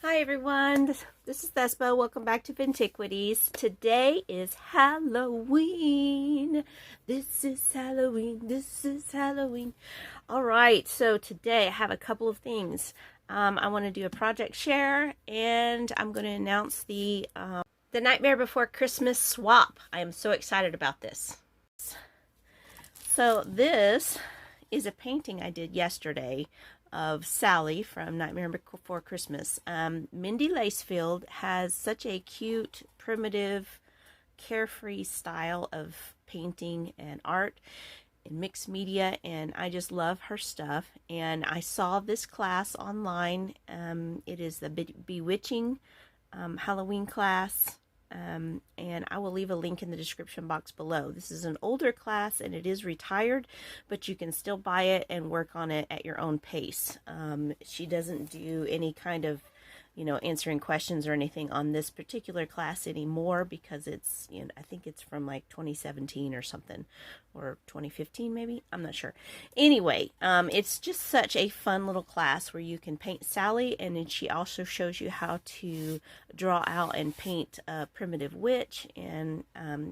Hi everyone, this is Thespa. Welcome back to Antiquities. Today is Halloween. This is Halloween. This is Halloween. Alright, so today I have a couple of things. I want to do a project share, and I'm going to announce the Nightmare Before Christmas swap. I am so excited about this. So this is a painting I did yesterday of Sally from Nightmare Before Christmas. Mindy Lacefield has such a cute, primitive, carefree style of painting and art and mixed media, and I just love her stuff. And I saw this class online. It is the Bewitching Halloween class. And I will leave a link in the description box below. This is an older class and it is retired, but you can still buy it and work on it at your own pace. She doesn't do any kind of, answering questions or anything on this particular class anymore because it's, I think it's from like 2017 or something, or 2015 maybe, I'm not sure. Anyway, it's just such a fun little class where you can paint Sally, and then she also shows you how to draw out and paint a primitive witch, and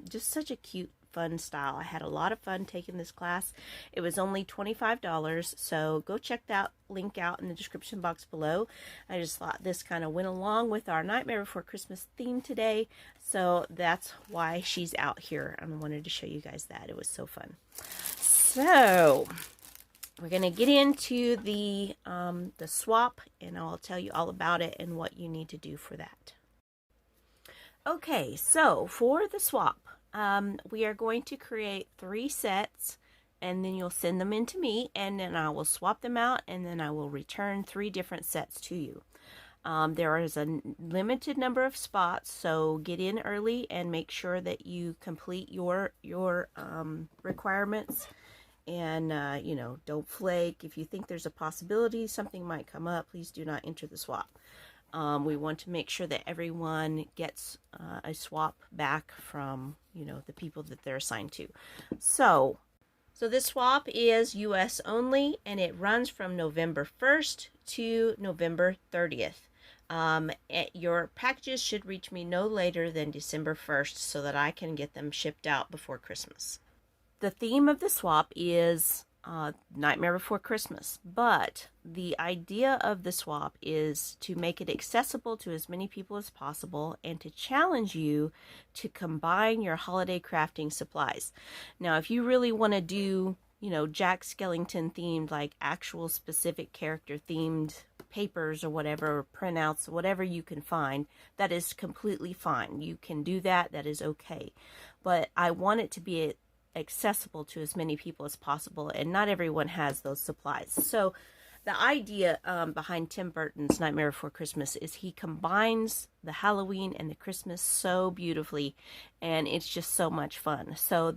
just such a cute, fun style. I had a lot of fun taking this class. It was only $25, so go check that link out in the description box below. I just thought this kind of went along with our Nightmare Before Christmas theme today, so that's why she's out here. I wanted to show you guys that. It was so fun. So we're going to get into the swap, and I'll tell you all about it and what you need to do for that. Okay, so for the swap, we are going to create 3 sets, and then you'll send them in to me, and then I will swap them out, and then I will return 3 different sets to you. There is a limited number of spots, so get in early and make sure that you complete your requirements, and don't flake. If you think there's a possibility something might come up, please do not enter the swap. We want to make sure that everyone gets a swap back from, the people that they're assigned to. So this swap is US only, and it runs from November 1st to November 30th. Your packages should reach me no later than December 1st so that I can get them shipped out before Christmas. The theme of the swap is Nightmare Before Christmas, but the idea of the swap is to make it accessible to as many people as possible and to challenge you to combine your holiday crafting supplies. Now, if you really want to do, Jack Skellington themed, like actual specific character themed papers or whatever, or printouts, whatever you can find, that is completely fine. You can do that. That is okay. But I want it to be accessible to as many people as possible, and not everyone has those supplies. So the idea behind Tim Burton's Nightmare Before Christmas is he combines the Halloween and the Christmas so beautifully, and it's just so much fun. So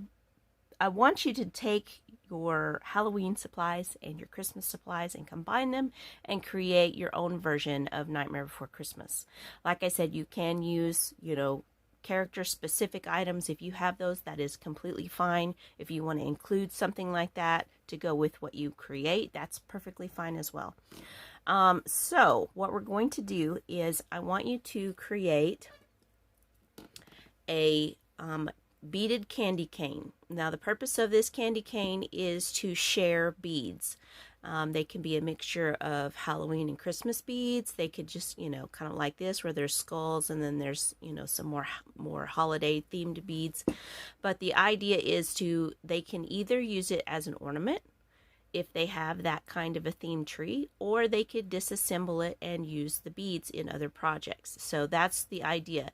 I want you to take your Halloween supplies and your Christmas supplies and combine them and create your own version of Nightmare Before Christmas. Like I said, you can use, character specific items. If you have those, that is completely fine. If you want to include something like that to go with what you create, that's perfectly fine as well. So what we're going to do is I want you to create a beaded candy cane. Now, the purpose of this candy cane is to share beads. They can be a mixture of Halloween and Christmas beads. They could just, kind of like this, where there's skulls and then there's, some more holiday themed beads. But the idea is they can either use it as an ornament if they have that kind of a theme tree, or they could disassemble it and use the beads in other projects. So that's the idea.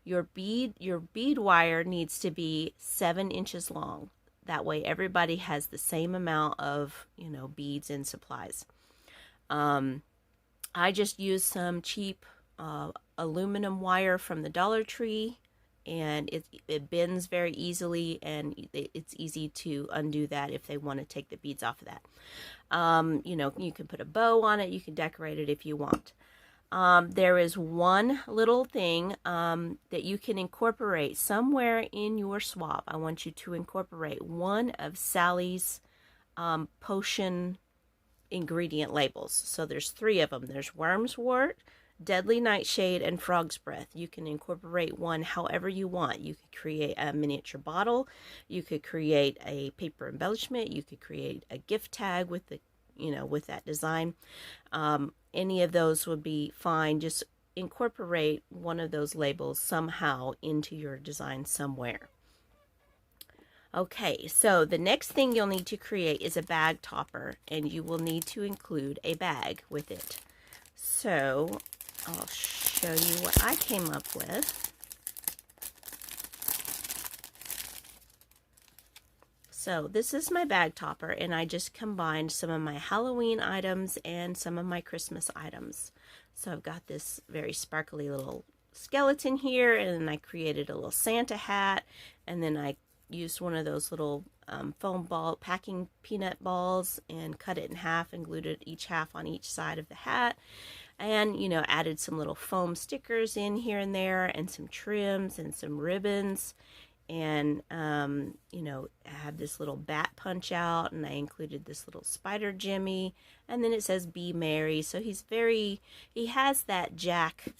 Your bead wire needs to be 7 inches long. That way everybody has the same amount of, beads and supplies. I just used some cheap aluminum wire from the Dollar Tree, and it bends very easily, and it's easy to undo that if they want to take the beads off of that. You can put a bow on it. You can decorate it if you want. There is one little thing that you can incorporate somewhere in your swap. I want you to incorporate one of Sally's potion ingredient labels. So there's 3 of them. There's wormswort, Deadly Nightshade and Frog's Breath. You can incorporate one however you want. You could create a miniature bottle. You could create a paper embellishment. You could create a gift tag with the, with that design. Any of those would be fine. Just incorporate one of those labels somehow into your design somewhere. Okay, so the next thing you'll need to create is a bag topper, and you will need to include a bag with it. So I'll show you what I came up with. So this is my bag topper, and I just combined some of my Halloween items and some of my Christmas items. So I've got this very sparkly little skeleton here, and then I created a little Santa hat, and then I used one of those little foam ball packing peanut balls and cut it in half and glued it each half on each side of the hat, and added some little foam stickers in here and there, and some trims and some ribbons, and I have this little bat punch out, and I included this little spider Jimmy, and then it says be merry. So he has that Jack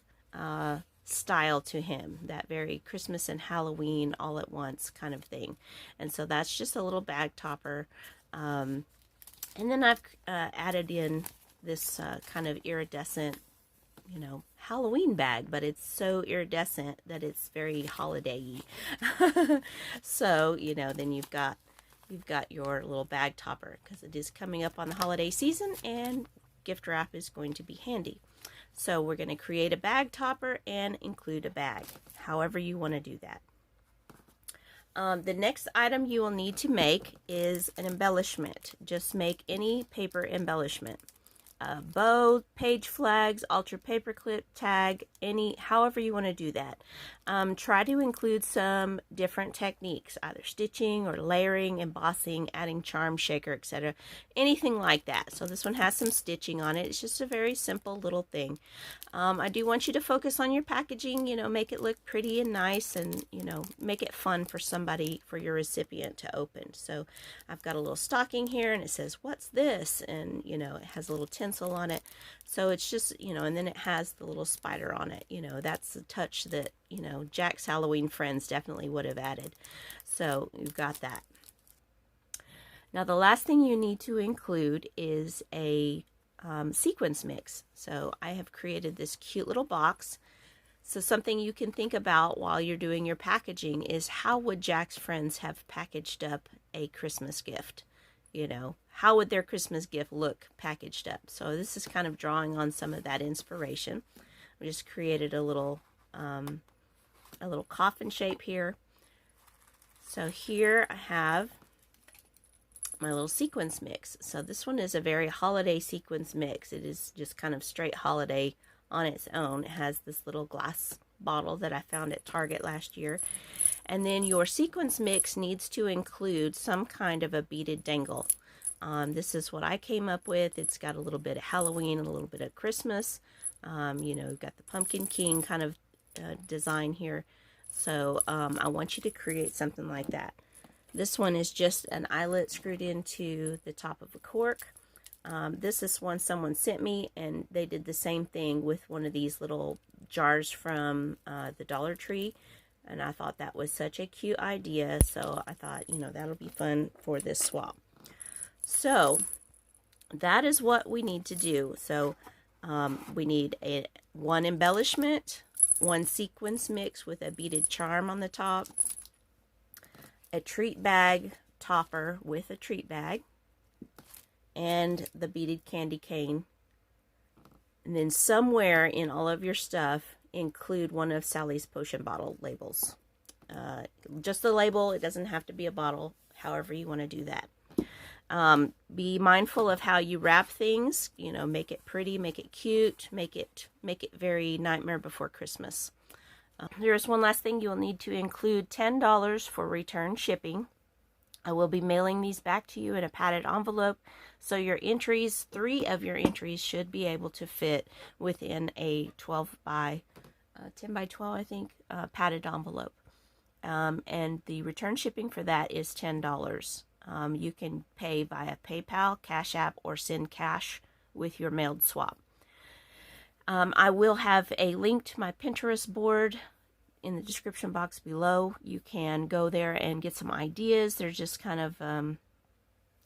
style to him, that very Christmas and Halloween all at once kind of thing. And so that's just a little bag topper. And then I've added in this kind of iridescent, Halloween bag, but it's so iridescent that it's very holiday-y. So, then you've got your little bag topper, because it is coming up on the holiday season and gift wrap is going to be handy. So we're going to create a bag topper and include a bag, however you want to do that. The next item you will need to make is an embellishment. Just make any paper embellishment. Bow, page flags, altar paperclip, tag, however you want to do that. Try to include some different techniques, either stitching or layering, embossing, adding charm, shaker, etc. Anything like that. So this one has some stitching on it. It's just a very simple little thing. I do want you to focus on your packaging, make it look pretty and nice, and, make it fun for somebody, for your recipient to open. So I've got a little stocking here, and it says, "What's this?" And, it has a little tinsel on it. So it's just, and then it has the little spider on it. That's the touch that, Jack's Halloween friends definitely would have added. So you've got that. Now the last thing you need to include is a sequins mix. So I have created this cute little box. So something you can think about while you're doing your packaging is, how would Jack's friends have packaged up a Christmas gift? How would their Christmas gift look packaged up? So this is kind of drawing on some of that inspiration. We just created a little coffin shape here. So here I have my little sequins mix. So this one is a very holiday sequins mix. It is just kind of straight holiday on its own. It has this little glass bottle that I found at Target last year. And then your sequins mix needs to include some kind of a beaded dangle. This is what I came up with. It's got a little bit of Halloween and a little bit of Christmas. We've got the Pumpkin King kind of design here. So I want you to create something like that. This one is just an eyelet screwed into the top of a cork. This is one someone sent me, and they did the same thing with one of these little jars from the Dollar Tree. And I thought that was such a cute idea. So I thought, that'll be fun for this swap. So that is what we need to do. So we need one embellishment, one sequins mix with a beaded charm on the top, a treat bag topper with a treat bag, and the beaded candy cane. And then somewhere in all of your stuff, include one of Sally's potion bottle labels. Just a label. It doesn't have to be a bottle, however you want to do that. Be mindful of how you wrap things. Make it pretty, make it cute, make it very Nightmare Before Christmas. There's one last thing. You'll need to include $10 for return shipping. I will be mailing these back to you in a padded envelope, so your entries, 3 of your entries, should be able to fit within a 10 by 12, I think, padded envelope. And the return shipping for that is $10. You can pay via PayPal, Cash App, or send cash with your mailed swap. I will have a link to my Pinterest board in the description box below. You can go there and get some ideas. They're just kind of,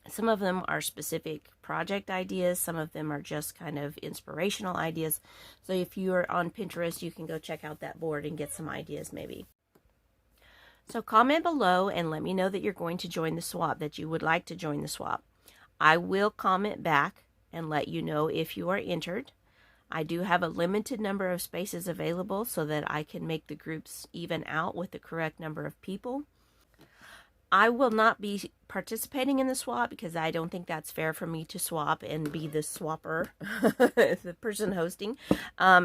some of them are specific project ideas. Some of them are just kind of inspirational ideas. So if you are on Pinterest, you can go check out that board and get some ideas maybe. So comment below and let me know that you're going to join the swap, that you would like to join the swap. I will comment back and let you know if you are entered. I do have a limited number of spaces available so that I can make the groups even out with the correct number of people. I will not be participating in the swap because I don't think that's fair for me to swap and be the swapper, the person hosting.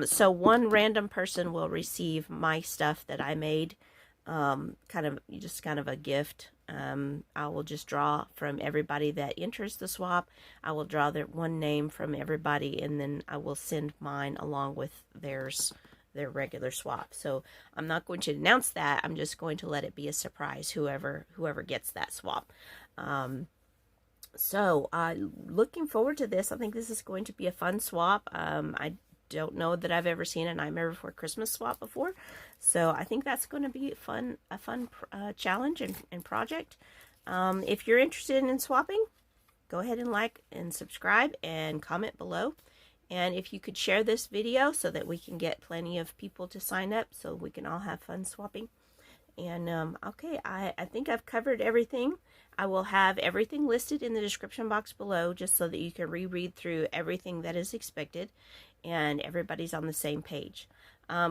So one random person will receive my stuff that I made, kind of a gift. I will just draw from everybody that enters the swap. I will draw their one name from everybody, and then I will send mine along with their regular swap. So I'm not going to announce that. I'm just going to let it be a surprise, whoever gets that swap. So looking forward to this. I think this is going to be a fun swap. I don't know that I've ever seen a Nightmare Before Christmas swap before, so I think that's going to be a fun challenge and project. If you're interested in swapping, go ahead and like and subscribe and comment below. And if you could share this video so that we can get plenty of people to sign up so we can all have fun swapping. And okay, I think I've covered everything. I will have everything listed in the description box below just so that you can reread through everything that is expected and everybody's on the same page.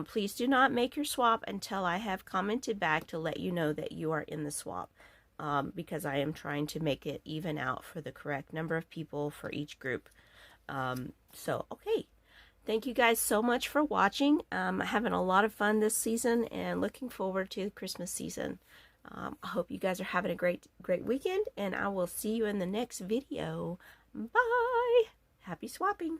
Please do not make your swap until I have commented back to let you know that you are in the swap, because I am trying to make it even out for the correct number of people for each group. So, okay. Thank you guys so much for watching. Having a lot of fun this season and looking forward to the Christmas season. I hope you guys are having a great weekend, and I will see you in the next video. Bye! Happy swapping!